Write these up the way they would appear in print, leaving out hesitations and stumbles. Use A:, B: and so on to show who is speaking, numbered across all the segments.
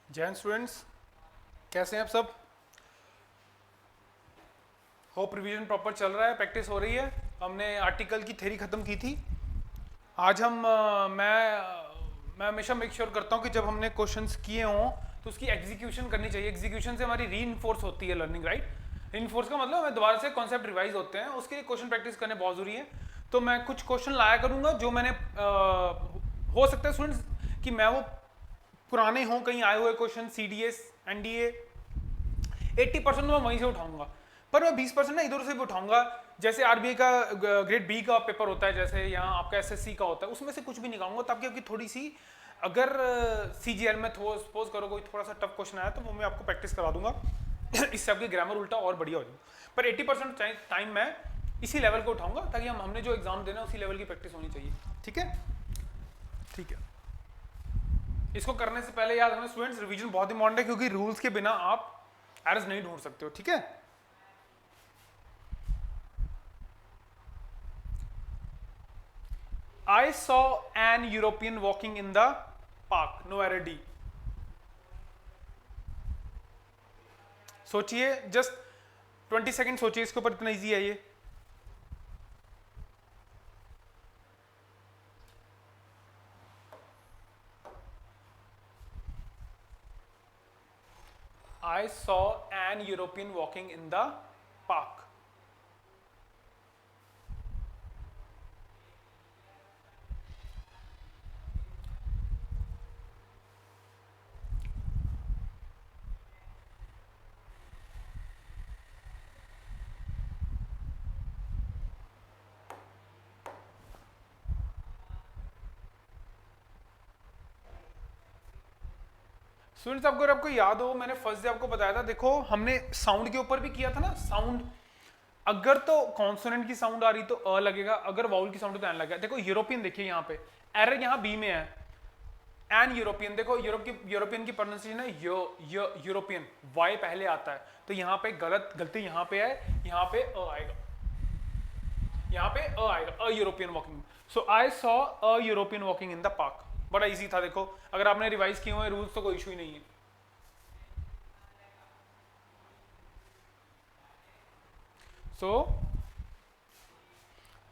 A: जय हिंद स्टूडेंट्स, कैसे हैं आप सब। होप रिवीजन प्रॉपर चल रहा है, प्रैक्टिस हो रही है। हमने आर्टिकल की थ्योरी खत्म की थी। आज हम मैं हमेशा मेक श्योर करता हूँ कि जब हमने क्वेश्चंस किए हों तो उसकी एग्जीक्यूशन करनी चाहिए। एग्जीक्यूशन से हमारी री होती है लर्निंग, राइट। री का मतलब हमें दोबारा से कॉन्सेप्ट रिवाइज होते हैं, उसके लिए क्वेश्चन प्रैक्टिस करने बहुत जरूरी है। तो मैं कुछ क्वेश्चन लाया करूंगा जो मैंने हो सकता है स्टूडेंट्स कि मैं वो पुराने हों, कहीं आए हुए क्वेश्चन, CDS NDA 80% मैं वहीं से उठाऊंगा, पर मैं 20% ना इधर से भी उठाऊंगा। जैसे RBI का ग्रेड B का पेपर होता है, जैसे यहाँ आपका SSC का होता है, उसमें से कुछ भी निकालूंगा ताकि आपकी थोड़ी सी, अगर CGL में सपोज करो कोई थोड़ा सा टफ क्वेश्चन आया तो वो मैं आपको प्रैक्टिस करा दूंगा। इससे आपकी ग्रामर उल्टा और बढ़िया हो जाएगी। पर 80% टाइम मैं इसी लेवल को उठाऊंगा ताकि हमने जो एग्जाम देना है उसी लेवल की प्रैक्टिस होनी चाहिए। ठीक है, ठीक है। इसको करने से पहले याद रखना स्टूडेंट्स, रिवीजन बहुत इंपॉर्टेंट है क्योंकि रूल्स के बिना आप एरर्स नहीं ढूंढ सकते हो। ठीक है। I saw an European walking in the park. No error D. सोचिए, जस्ट 20 सेकेंड सोचिए इसके ऊपर, इतना इजी है ये। I saw an European walking in the park. Students, अगर आपको याद हो, मैंने फर्स्ट डे आपको बताया था, देखो हमने साउंड के ऊपर भी किया था ना। साउंड अगर तो कॉन्सोनेंट की साउंड आ रही तो अ लगेगा, अगर वाउल की साउंड तो एन लगेगा। देखो यूरोपियन, देखिए यहाँ पे एरर यहाँ बी में है। एन यूरोपियन, देखो यूरोपियन की प्रोनाउंसिएशन है यूरोपियन, वाई पहले आता है, तो यहाँ पे गलती यहाँ पे है, यहाँ पे अ आएगा, यहाँ पे अ आएगा, अ European walking. So I saw a European walking in the park. बड़ा इजी था, देखो अगर आपने रिवाइज किए हुए रूल्स तो कोई इशू ही नहीं है। So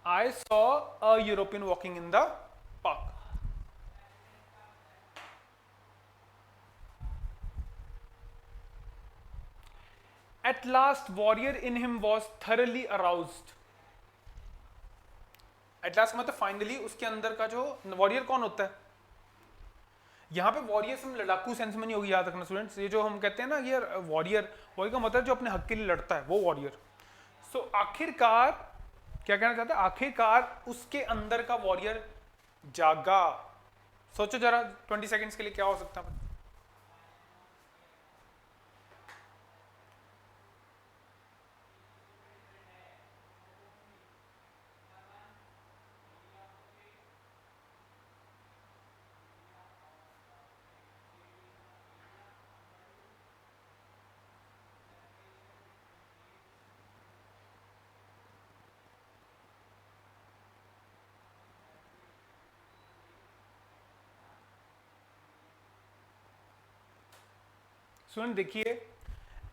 A: I saw a European walking in the park. At last, warrior in him was thoroughly aroused. At last मतलब फाइनली उसके अंदर का जो वॉरियर कौन होता है। यहाँ पे वॉरियर हम लड़ाकू सेंस में नहीं होगी, याद रखना स्टूडेंट्स। ये जो हम कहते हैं ना, ये वॉरियर, वॉरियर का मतलब जो अपने हक के लिए लड़ता है, वो वॉरियर। सो आखिरकार क्या कहना चाहते हैं, आखिरकार उसके अंदर का वॉरियर जागा। सोचो जरा 20 सेकेंड्स के लिए क्या हो सकता है। स्टूडेंट देखिए,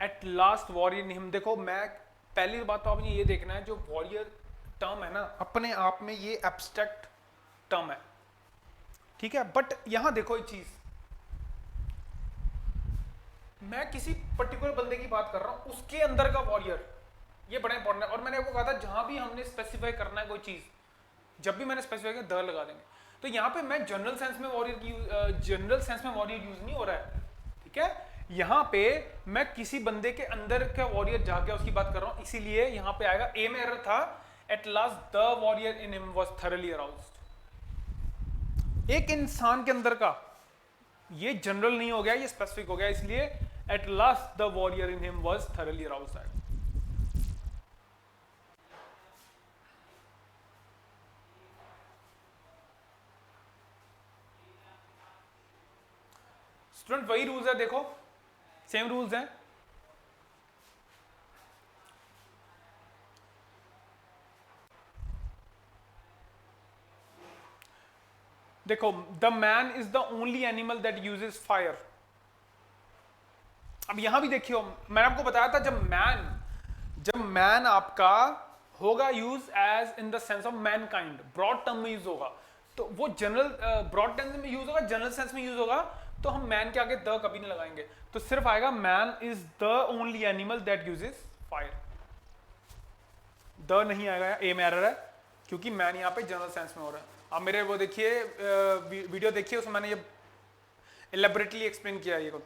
A: एट लास्ट वॉरियर हिम, देखो मैं पहली बात तो आपने ये देखना है, जो वॉरियर टर्म है ना, अपने आप में ये एब्स्ट्रैक्ट टर्म है, ठीक है। बट यहां देखो एक चीज, मैं किसी पर्टिकुलर बंदे की बात कर रहा हूं, उसके अंदर का वॉरियर, ये बड़ा इंपॉर्टेंट है। और मैंने आपको कहा था जहां भी हमने स्पेसिफाई करना है कोई चीज, जब भी मैंने स्पेसिफाई किया द लगा देंगे। तो यहाँ पे मैं जनरल सेंस में वॉरियर यूज नहीं हो रहा है, ठीक है। यहाँ पे मैं किसी बंदे के अंदर का वॉरियर जाके उसकी बात कर रहा हूँ, इसीलिए यहाँ पे आएगा। ए में एरर था, at last the warrior in him was thoroughly aroused. एक इंसान के अंदर का, ये जनरल नहीं हो गया, ये स्पेसिफिक हो गया, इसलिए at last the warrior in him was thoroughly aroused आएगा। स्टूडेंट वही रूल्स है, देखो सेम रूल्स हैं। देखो, the man is the only animal that uses fire. अब यहां भी देखियो, मैंने आपको बताया था जब मैन आपका होगा use as in the sense of mankind, broad term में यूज होगा, तो वो जनरल ब्रॉड टर्म में यूज होगा, जनरल सेंस में यूज होगा, तो हम मैन के आगे द कभी नहीं लगाएंगे, तो सिर्फ आएगा man is the only animal that uses fire. The नहीं आएगा, ए में एरर है, क्योंकि मैन यहाँ पे जनरल सेंस में हो रहा है। आप मेरे वो देखिए वीडियो देखिए, उसमें मैंने ये एलेबरेटली एक्सप्लेन किया है ये कुछ।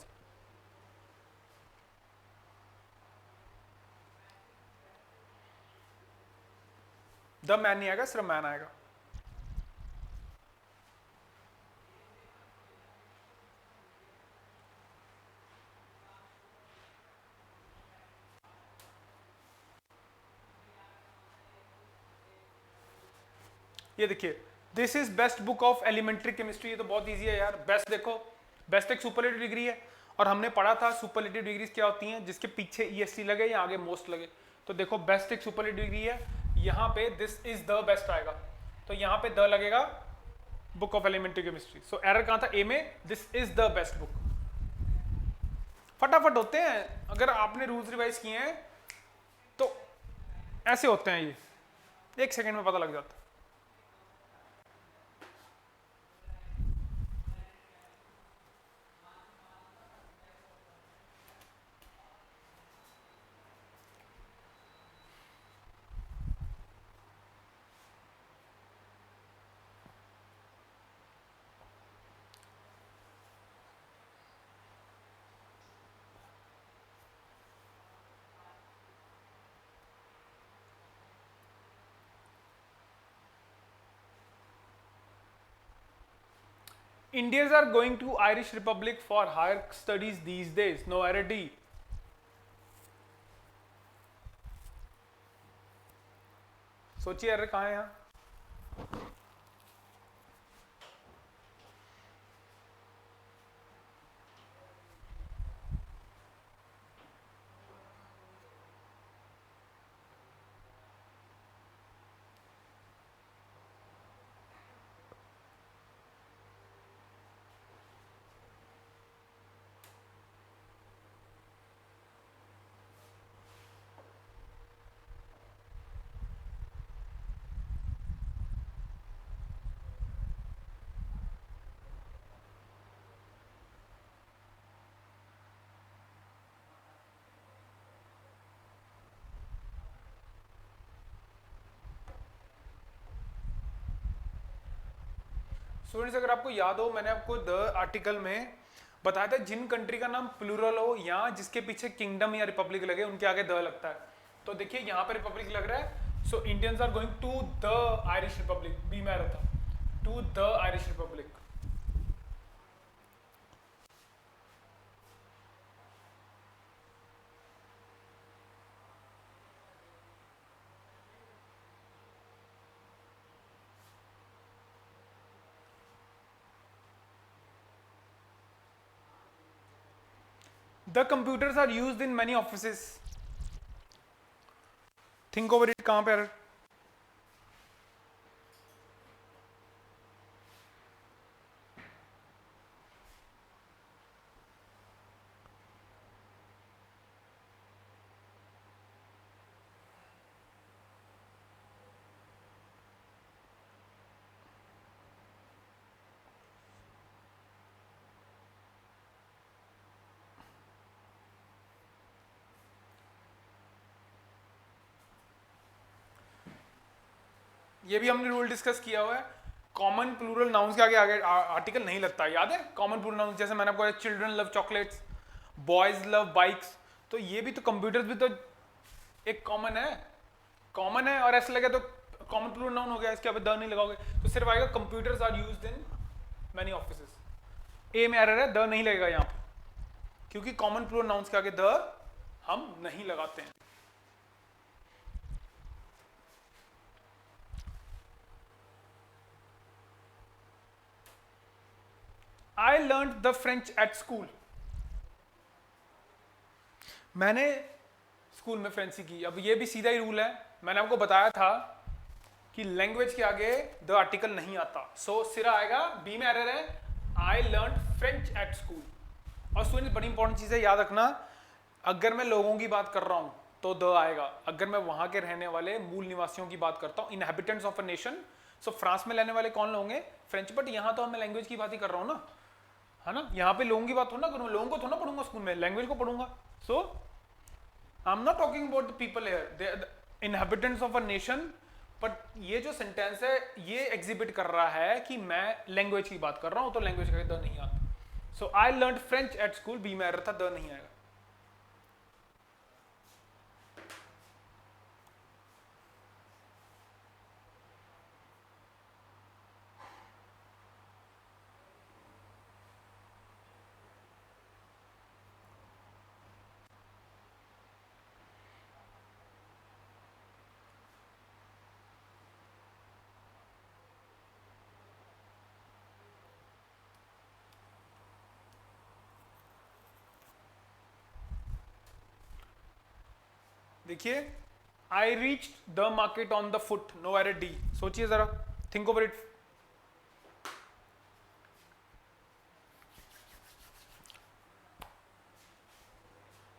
A: द मैन नहीं आएगा, सिर्फ मैन आएगा। ये देखिए, this is best book of elementary chemistry, ये तो बहुत इजी है यार। बेस्ट देखो, बेस्ट एक सुपरलेटिव डिग्री है, और हमने पढ़ा था सुपरलेटिव डिग्रीज क्या होती हैं, जिसके पीछे ईएसटी लगे या आगे मोस्ट लगे। तो देखो बेस्ट एक सुपरलेटिव डिग्री है, यहाँ पे दिस इज द बेस्ट आएगा, तो यहाँ पे द लगेगा, book of elementary chemistry. So error कहाँ था, ए में, this is the best book. फटाफट होते हैं, अगर आपने रूल्स रिवाइज किए हैं तो ऐसे होते हैं, ये 1 सेकेंड में पता लग जाता है। Indians are going to Irish Republic for higher studies these days. No error D. सोचिए एरर कहाँ है यहाँ। स्टूडेंट्स, अगर आपको याद हो, मैंने आपको द आर्टिकल में बताया था जिन कंट्री का नाम प्लूरल हो या जिसके पीछे किंगडम या रिपब्लिक लगे, उनके आगे द लगता है। तो देखिए यहाँ पे रिपब्लिक लग रहा है, so Indians are going to the Irish republic, B में आ रहा था, to the Irish republic. The computers are used in many offices. Think over it, कहाँ पे error? ये भी हमने रूल डिस्कस किया हुआ है, कॉमन प्लूरल नाउन्स के आगे आगे आर्टिकल नहीं लगता, याद है? कॉमन प्लूरल नाउन्स, जैसे मैंने आपको children love chocolates, boys love bikes, तो ये भी तो कंप्यूटर्स भी तो एक कॉमन है, और ऐसे लगे तो कॉमन प्लूरल नाउन हो गया, इसके आगे द नहीं लगाओगे तो सिर्फ आएगा computers are used in many offices. A में एरर है, द नहीं लगेगा यहाँ पे, क्योंकि कॉमन प्लूरल नाउन्स के आगे द हम नहीं लगाते हैं। I learned the French at school. मैंने स्कूल में फ्रेंच सीखी। अब ये भी सीधा ही रूल है, मैंने आपको बताया था कि लैंग्वेज के आगे द आर्टिकल नहीं आता, सो सिरा आएगा, बी में एरर है, आई लर्न फ्रेंच एट स्कूल। और स्टूडेंट्स, बड़ी इंपॉर्टेंट चीज है, याद रखना, अगर मैं लोगों की बात कर रहा हूं तो द आएगा। अगर मैं वहां के रहने वाले मूल निवासियों की बात करता हूं, inhabitants of a nation, so France में रहने वाले कौन होंगे? फ्रेंच। बट यहां तो मैं लैंग्वेज की बात ही कर रहा हूं ना, है ना? यहाँ पे लोगों की बात थोड़ा करूंगा, लोगों को थोड़ा पढ़ूंगा स्कूल में, लैंग्वेज को पढ़ूंगा। So I am not talking about the people here, they inhabitants of a nation. But ये जो सेंटेंस है ये एग्जिबिट कर रहा है कि मैं लैंग्वेज की बात कर रहा हूं, तो लैंग्वेज का द नहीं आता। So I learn French at school, B में एरर था, द नहीं आएगा। देखिए, I reach the market on the foot, no error D. सोचिए जरा, think over it.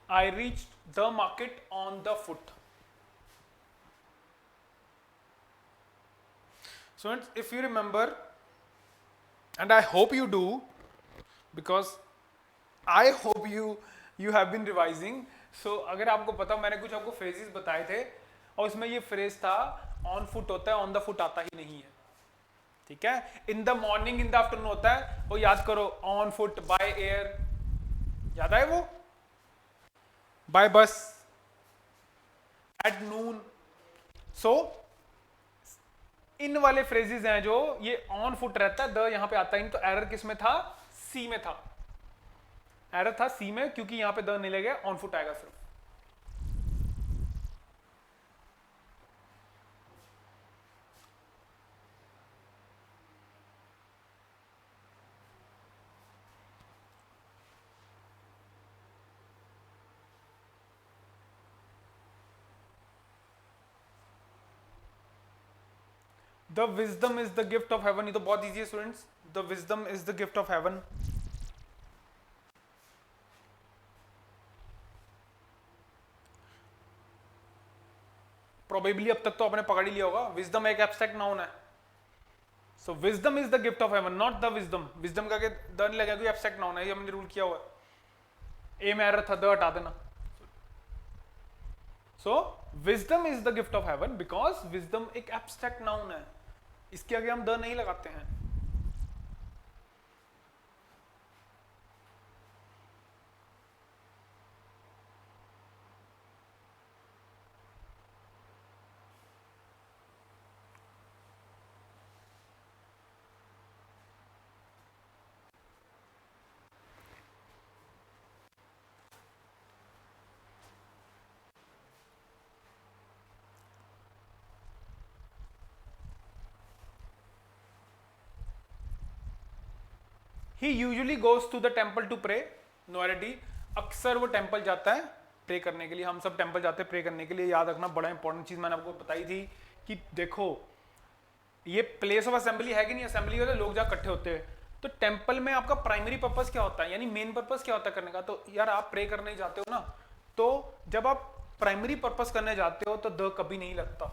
A: I reached the market on the foot. So if you remember, and I hope you do, because I hope you have been revising. So अगर आपको पता, मैंने कुछ आपको phrases बताए थे और उसमें ये phrase था on foot होता है, on the foot आता ही नहीं है, ठीक है? In the morning, in the afternoon होता है, वो याद करो, on foot, by air, याद आए वो? By bus, at noon. So इन वाले फ्रेजेस हैं जो ये ऑन फुट रहता है, द यहां पे आता ही नहीं। तो एरर किस में था? सी में था। एरर था सी में, क्योंकि यहां पे द नहीं लगेगा, ऑन फुट आएगा सिर्फ। The wisdom is the gift of haven, ये तो बहुत इजी है students. The wisdom is the gift of haven. Probably अब तक तो आपने पकड़ ही लिया होगा, विजडम एक एब्स्ट्रैक्ट नाउन है। So wisdom is the gift of heaven, not the wisdom. Wisdom का द नहीं लगेगा, कोई एब्स्ट्रैक्ट नाउन है, ये हमने रूल किया हुआ है। ए में एरर था, द हटा देना। So wisdom is the gift of heaven because wisdom एक एब्स्ट्रैक्ट नाउन है, इसके आगे हम द नहीं लगाते हैं। He usually goes to the temple to pray, no error D। अक्सर वो टेम्पल जाता है प्रे करने के लिए। हम सब टेम्पल जाते हैं प्रे करने के लिए, याद रखना, बड़ा इंपॉर्टेंट चीज मैंने आपको बताई थी कि देखो ये प्लेस ऑफ असेंबली है कि नहीं, असेंबली वाले लोग जहाँ इकट्ठे होते हैं। तो टेम्पल में आपका प्राइमरी पर्पस क्या होता है, यानी मेन पर्पस क्या होता है करने का? तो यार आप प्रे करने जाते हो ना, तो जब आप प्राइमरी पर्पस करने जाते हो तो द कभी नहीं लगता,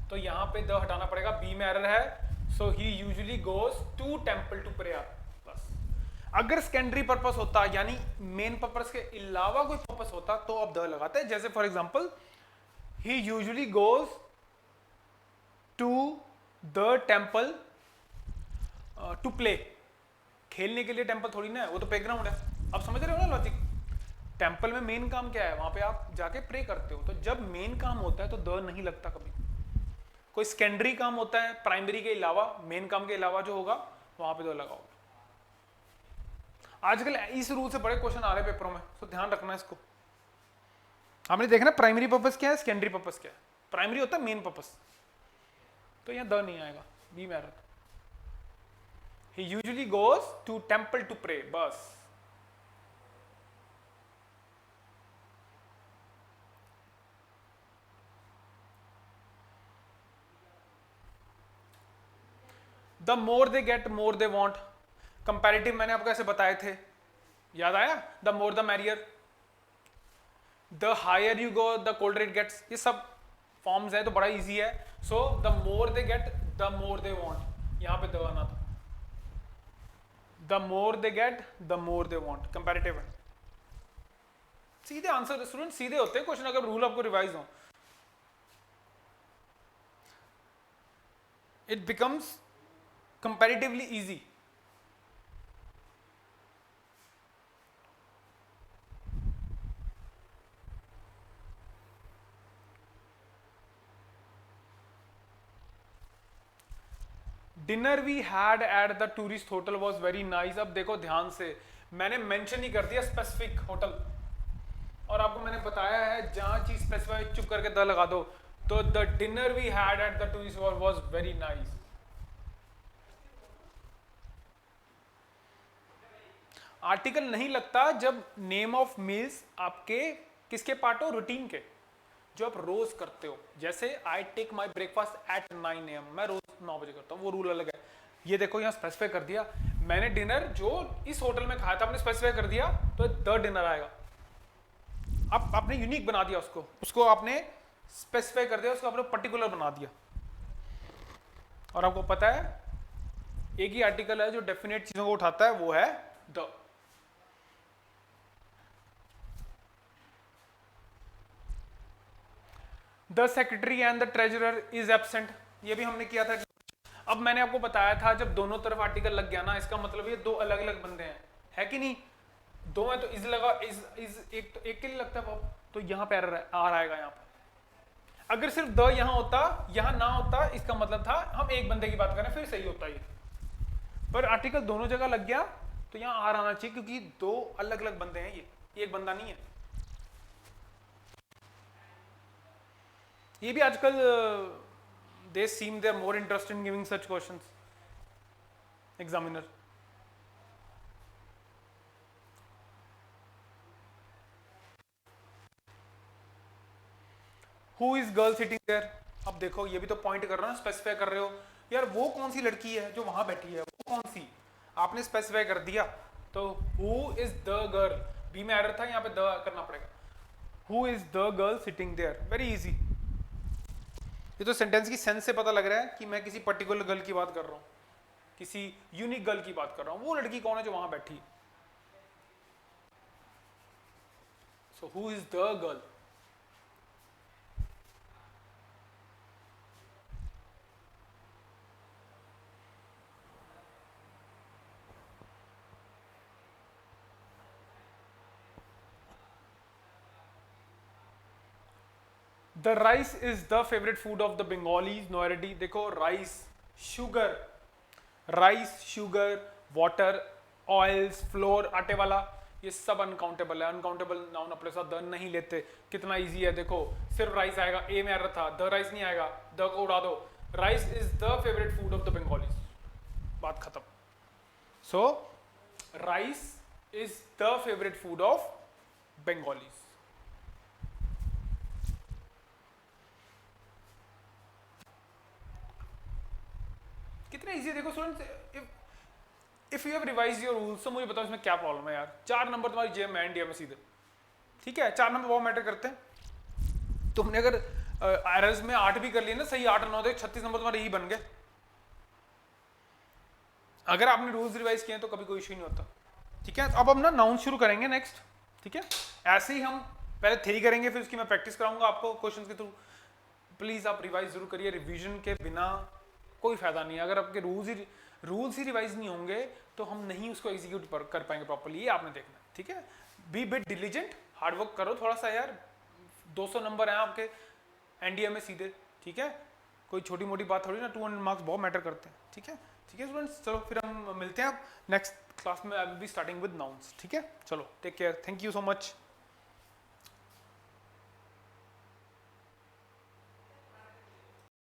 A: तो यहाँ पे द हटाना पड़ेगा। बी में एरर है, so he usually goes to temple to pray. अगर सेकेंडरी पर्पस होता, यानी मेन पर्पस के अलावा कोई पर्पस होता, तो आप द लगाते हैं। जैसे for example, he usually goes to the temple to play. खेलने के लिए टेम्पल थोड़ी ना है, वो तो प्लेग्राउंड है। आप समझ रहे हो ना लॉजिक? टेम्पल में मेन काम क्या है? वहां पे आप जाके प्रे करते हो। तो जब मेन काम होता है तो द नहीं लगता कभी। कोई सेकेंडरी काम होता है प्राइमरी के अलावा, मेन काम के अलावा जो होगा, वहां पे द लगाओ। आजकल इस रूल से बड़े क्वेश्चन आ रहे हैं पेपरों में, तो ध्यान रखना इसको। आपने देखना प्राइमरी पर्पस क्या है, सेकेंडरी पर्पस क्या है। प्राइमरी होता है मेन पर्पस, तो यहां द नहीं आएगा, बी में error. He usually goes to temple to pray, बस। The more they get more they want, comparative मैंने आपको ऐसे बताए थे, याद आया? The more the merrier. The higher you go the colder it gets, ये सब फॉर्म्स है तो बड़ा इजी है. So the more they get the more they want, यहाँ पे द आना था. The more they get the more they want, comparative है. सीधे आंसर स्टूडेंट सीधे होते हैं क्वेश्चन अगर रूल आपको रिवाइज हो. It becomes comparatively easy. Dinner we had at the tourist hotel was very nice. अब देखो ध्यान से, मैंने मेंशन ही कर दिया स्पेसिफिक होटल, और आपको मैंने बताया है जहां चीज स्पेसिफाई चुप करके द लगा दो. तो the dinner we had at the tourist hotel was very nice. Article नहीं लगता जब नेम ऑफ मील्स आपके किसके पार्ट हो, रूटीन के, जो आप रोज करते हो. जैसे I take my breakfast at 9 AM, मैं रोज 9 बजे करता हूँ, वो रूल अलग है. ये देखो यहाँ स्पेसिफाई कर दिया मैंने, डिनर जो इस होटल में खाया था आपने स्पेसिफाई कर दिया तो द डिनर आएगा. आप आपने यूनिक बना दिया उसको, उसको आपने स्पेसिफाई कर दिया, उसको आपने पर्टिकुलर बना दिया. और आपको पता है एक ही आर्टिकल है जो डेफिनेट चीजों को उठाता है, वो है the. The secretary and the treasurer is absent, ये भी हमने किया था. अब मैंने आपको बताया था जब दोनों तरफ आर्टिकल लग गया ना, इसका मतलब ये दो अलग अलग बंदे हैं, है कि नहीं. दो है तो इज लगा, इज एक तो एक के लिए लगता है, तो यहाँ पे आर आएगा. यहाँ पे अगर सिर्फ द यहाँ होता, यहाँ ना होता, इसका मतलब था हम एक बंदे की बात करें, फिर सही होता ये. पर आर्टिकल दोनों जगह लग गया तो यहाँ आर आना चाहिए, क्योंकि दो अलग अलग बंदे हैं, ये एक बंदा नहीं है. ये भी आजकल they seem they are more interested in giving such questions, examiner. Who is girl sitting there, अब देखो ये भी तो पॉइंट कर रहा हूं, स्पेसिफाई कर रहे हो यार, वो कौन सी लड़की है जो वहां बैठी है, वो कौन सी, आपने स्पेसिफाई कर दिया. तो who is the girl, B में एरर था, यहाँ पे द करना पड़ेगा. Who is the girl sitting there, very easy. ये तो सेंटेंस की सेंस से पता लग रहा है कि मैं किसी पर्टिकुलर गर्ल की बात कर रहा हूँ, किसी यूनिक गर्ल की बात कर रहा हूँ. वो लड़की कौन है जो वहां बैठी है. So who is the girl. The rice is the favourite food of the Bengalis. नॉयरेडी, देखो rice, sugar, rice, sugar, water, oils, flour, आटे वाला, ये सब अनकाउंटेबल है. अनकाउंटेबल नाउन अपने साथ द नहीं लेते. कितना इजी है देखो, सिर्फ राइस आएगा, ए में एरर था, द राइस नहीं आएगा, द को उड़ा दो. Rice is the favourite food of the Bengalis, बात खत्म. So rice is the favourite food of Bengalis. कितना इजी है देखो students. If you have revise your rules तो मुझे बताओ इसमें क्या प्रॉब्लम है यार. 4 नंबर तुम्हारी जेएम में इंडिया में सीधे, ठीक है. 4 नंबर बहुत मैटर करते हैं. तुमने अगर एरर्स में 8 भी कर लिए ना सही, 8 9 थे, 36 नंबर तुम्हारे यही बन गए. अगर आपने रूल्स रिवाइज किए तो कभी कोई इशू नहीं होता, ठीक है. अब हम ना नाउन शुरू करेंगे नेक्स्ट, ठीक है. ऐसे ही हम पहले थ्योरी करेंगे, फिर उसकी मैं प्रैक्टिस कराऊंगा आपको क्वेश्चंस के थ्रू. प्लीज आप रिवाइज जरूर करिए, रिवीजन के बिना कोई फायदा नहीं है. अगर आपके रूल्स ही रिवाइज नहीं होंगे तो हम नहीं उसको एग्जीक्यूट कर पाएंगे प्रॉपर्ली, ये आपने देखना है, ठीक है. बी बिट डिलीजेंट, हार्डवर्क करो थोड़ा सा यार. 200 नंबर हैं आपके एनडीए में सीधे, ठीक है. कोई छोटी मोटी बात थोड़ी ना, 200 मार्क्स बहुत मैटर करते हैं, ठीक है. ठीक है स्टूडेंट्स, चलो फिर हम मिलते हैं अब नेक्स्ट क्लास में. I will be starting with nouns, ठीक है. चलो take care, thank you so much.